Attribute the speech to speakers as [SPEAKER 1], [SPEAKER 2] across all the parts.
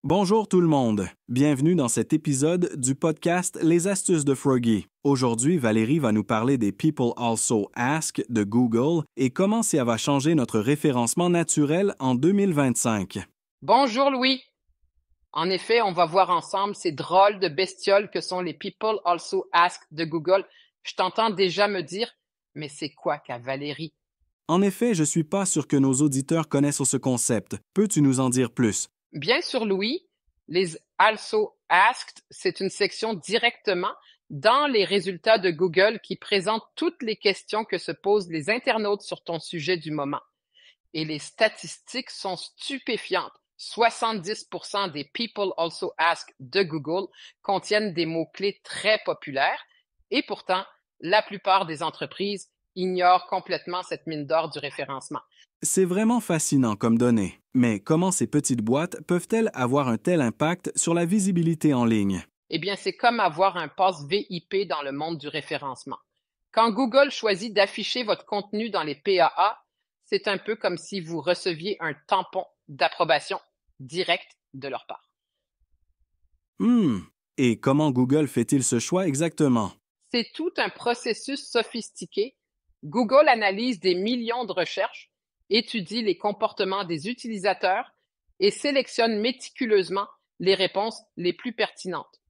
[SPEAKER 1] Bonjour tout le monde, bienvenue dans cet épisode du podcast Les astuces de Froggy. Aujourd'hui, Valérie va nous parler des People Also Ask de Google et comment ça va changer notre référencement naturel en 2025.
[SPEAKER 2] Bonjour Louis. En effet, on va voir ensemble ces drôles de bestioles que sont les People Also Ask de Google. Je t'entends déjà me dire, mais c'est quoi qu'a Valérie?
[SPEAKER 1] En effet, je suis pas sûr que nos auditeurs connaissent ce concept. Peux-tu nous en dire plus?
[SPEAKER 2] Bien sûr Louis, les Also Asked, c'est une section directement dans les résultats de Google qui présente toutes les questions que se posent les internautes sur ton sujet du moment. Et les statistiques sont stupéfiantes. 70% des People Also Ask de Google contiennent des mots-clés très populaires et pourtant, la plupart des entreprises ignorent complètement cette mine d'or du référencement.
[SPEAKER 1] C'est vraiment fascinant comme données, mais comment ces petites boîtes peuvent-elles avoir un tel impact sur la visibilité en ligne?
[SPEAKER 2] Eh bien, c'est comme avoir un pass VIP dans le monde du référencement. Quand Google choisit d'afficher votre contenu dans les PAA, c'est un peu comme si vous receviez un tampon d'approbation direct de leur part.
[SPEAKER 1] Et comment Google fait-il ce choix exactement?
[SPEAKER 2] C'est tout un processus sophistiqué. Google analyse des millions de recherches, étudie les comportements des utilisateurs et sélectionne méticuleusement les réponses les plus pertinentes.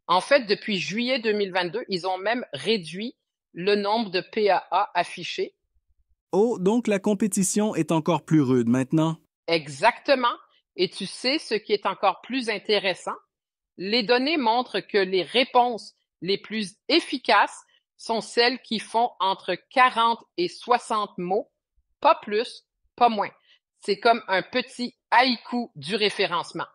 [SPEAKER 2] En fait, depuis juillet 2022, ils ont même réduit le nombre de PAA affichés.
[SPEAKER 1] Oh, donc la compétition est encore plus rude maintenant?
[SPEAKER 2] Exactement. Et tu sais ce qui est encore plus intéressant? Les données montrent que les réponses les plus efficaces sont celles qui font entre 40 et 60 mots, pas plus, pas moins. C'est comme un petit haïku du référencement.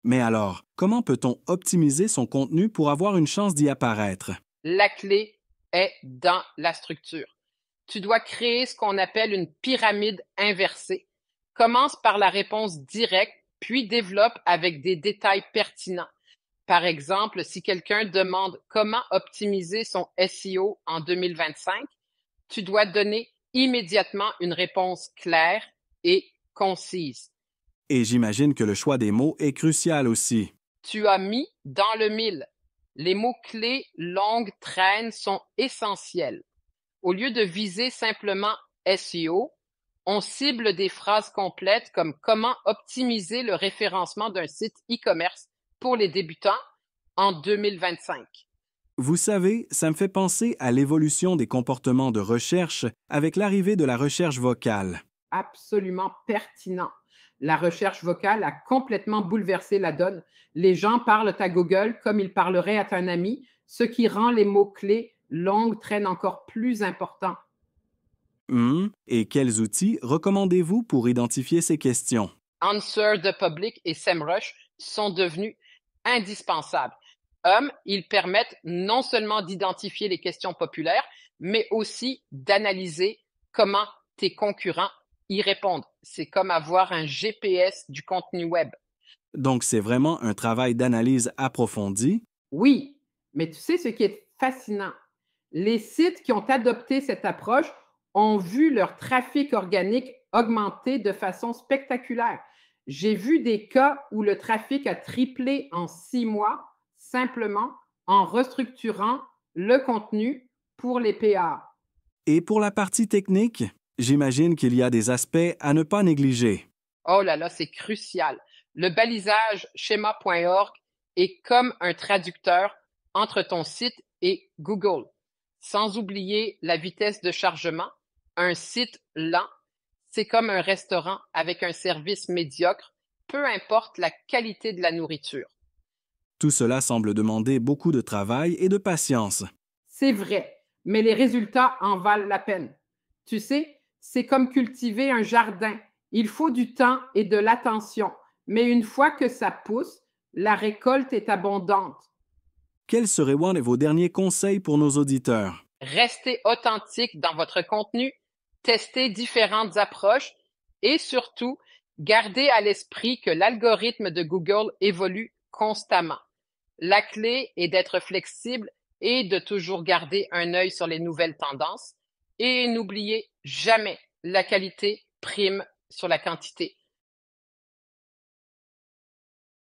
[SPEAKER 1] Mais alors, comment peut-on optimiser son contenu pour avoir une chance d'y apparaître?
[SPEAKER 2] La clé est dans la structure. Tu dois créer ce qu'on appelle une pyramide inversée. Commence par la réponse directe, puis développe avec des détails pertinents. Par exemple, si quelqu'un demande comment optimiser son SEO en 2025, tu dois donner immédiatement une réponse claire et concise.
[SPEAKER 1] Et j'imagine que le choix des mots est crucial aussi.
[SPEAKER 2] Tu as mis dans le mille. Les mots-clés longues traînes sont essentiels. Au lieu de viser simplement SEO, on cible des phrases complètes comme comment optimiser le référencement d'un site e-commerce pour les débutants en 2025.
[SPEAKER 1] Vous savez, ça me fait penser à l'évolution des comportements de recherche avec l'arrivée de la recherche vocale.
[SPEAKER 2] Absolument pertinent. La recherche vocale a complètement bouleversé la donne. Les gens parlent à Google comme ils parleraient à un ami, ce qui rend les mots-clés longues traînes encore plus importants.
[SPEAKER 1] Et quels outils recommandez-vous pour identifier ces questions?
[SPEAKER 2] Answer the Public et SEMrush sont devenus indispensables. Ils permettent non seulement d'identifier les questions populaires, mais aussi d'analyser comment tes concurrents y répondent. C'est comme avoir un GPS du contenu web.
[SPEAKER 1] Donc c'est vraiment un travail d'analyse approfondi.
[SPEAKER 2] Oui, mais tu sais ce qui est fascinant? Les sites qui ont adopté cette approche ont vu leur trafic organique augmenter de façon spectaculaire. J'ai vu des cas où le trafic a triplé en 6 mois simplement en restructurant le contenu pour les PA.
[SPEAKER 1] Et pour la partie technique, j'imagine qu'il y a des aspects à ne pas négliger.
[SPEAKER 2] Oh là là, c'est crucial. Le balisage schema.org est comme un traducteur entre ton site et Google. Sans oublier la vitesse de chargement, un site lent, c'est comme un restaurant avec un service médiocre, peu importe la qualité de la nourriture.
[SPEAKER 1] Tout cela semble demander beaucoup de travail et de patience.
[SPEAKER 2] C'est vrai, mais les résultats en valent la peine. Tu sais, c'est comme cultiver un jardin. Il faut du temps et de l'attention, mais une fois que ça pousse, la récolte est abondante.
[SPEAKER 1] Quels seraient un de vos derniers conseils pour nos auditeurs?
[SPEAKER 2] Restez authentique dans votre contenu, testez différentes approches et surtout, gardez à l'esprit que l'algorithme de Google évolue constamment. La clé est d'être flexible et de toujours garder un œil sur les nouvelles tendances. Et n'oubliez jamais, la qualité prime sur la quantité.